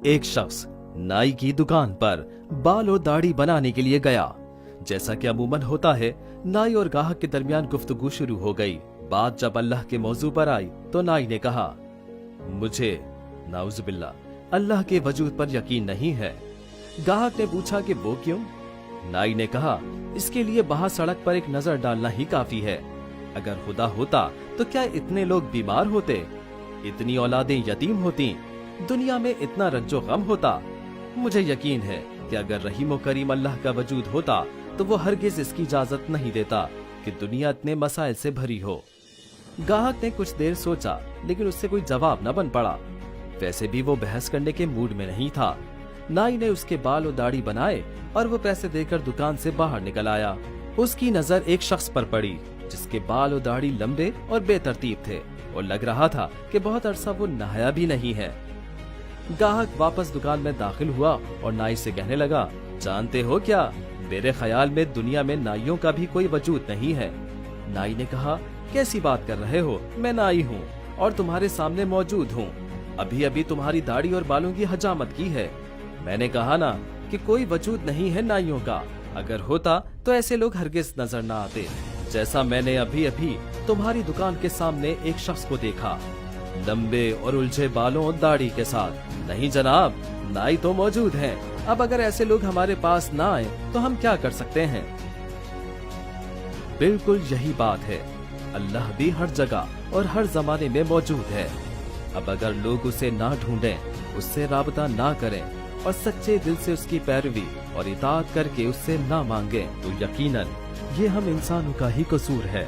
एक शख्स नाई की दुकान पर बाल और दाढ़ी बनाने के लिए गया। जैसा कि अमूमन होता है, नाई और गाहक के दरमियान गुफ्तगू शुरू हो गई। बात जब अल्लाह के मौजू पर आई तो नाई ने कहा, मुझे नाउज़ुबिल्लाह अल्लाह के वजूद पर यकीन नहीं है। गाहक ने पूछा कि वो क्यों? नाई ने कहा, इसके लिए बाहर सड़क पर एक नजर डालना ही काफी है। अगर खुदा होता तो क्या इतने लोग बीमार होते, इतनी औलादें यतीम होती, दुनिया में इतना रंजो गम होता? मुझे यकीन है कि अगर रहीम व करीम अल्लाह का वजूद होता तो वो हरगिज इसकी इजाजत नहीं देता कि दुनिया इतने मसाइल से भरी हो। गाहक ने कुछ देर सोचा, लेकिन उससे कोई जवाब न बन पड़ा। वैसे भी वो बहस करने के मूड में नहीं था। नाई ने उसके बाल और दाढ़ी बनाए और वो पैसे देकर दुकान से बाहर निकल आया। उसकी नजर एक शख्स पर पड़ी जिसके बाल और दाढ़ी लंबे और बेतरतीब थे और लग रहा था कि बहुत अरसा वो नहाया भी नहीं है। गाहक वापस दुकान में दाखिल हुआ और नाई से कहने लगा, जानते हो क्या, मेरे ख्याल में दुनिया में नाइयों का भी कोई वजूद नहीं है। नाई ने कहा, कैसी बात कर रहे हो? मैं नाई हूँ और तुम्हारे सामने मौजूद हूँ। अभी अभी तुम्हारी दाढ़ी और बालों की हजामत की है। मैंने कहा ना कि कोई वजूद नहीं है नाइयों का। अगर होता तो ऐसे लोग हरगिज नजर न आते, जैसा मैंने अभी अभी तुम्हारी दुकान के सामने एक शख्स को देखा, लंबे और उलझे बालों और दाढ़ी के साथ। नहीं जनाब, नाई तो मौजूद हैं। अब अगर ऐसे लोग हमारे पास ना आए तो हम क्या कर सकते हैं? बिल्कुल यही बात है। अल्लाह भी हर जगह और हर जमाने में मौजूद है। अब अगर लोग उसे ना ढूंढें, उससे राबता ना करें और सच्चे दिल से उसकी पैरवी और इताअत करके उससे ना मांगे, तो यकीनन ये हम इंसानों का ही कसूर है।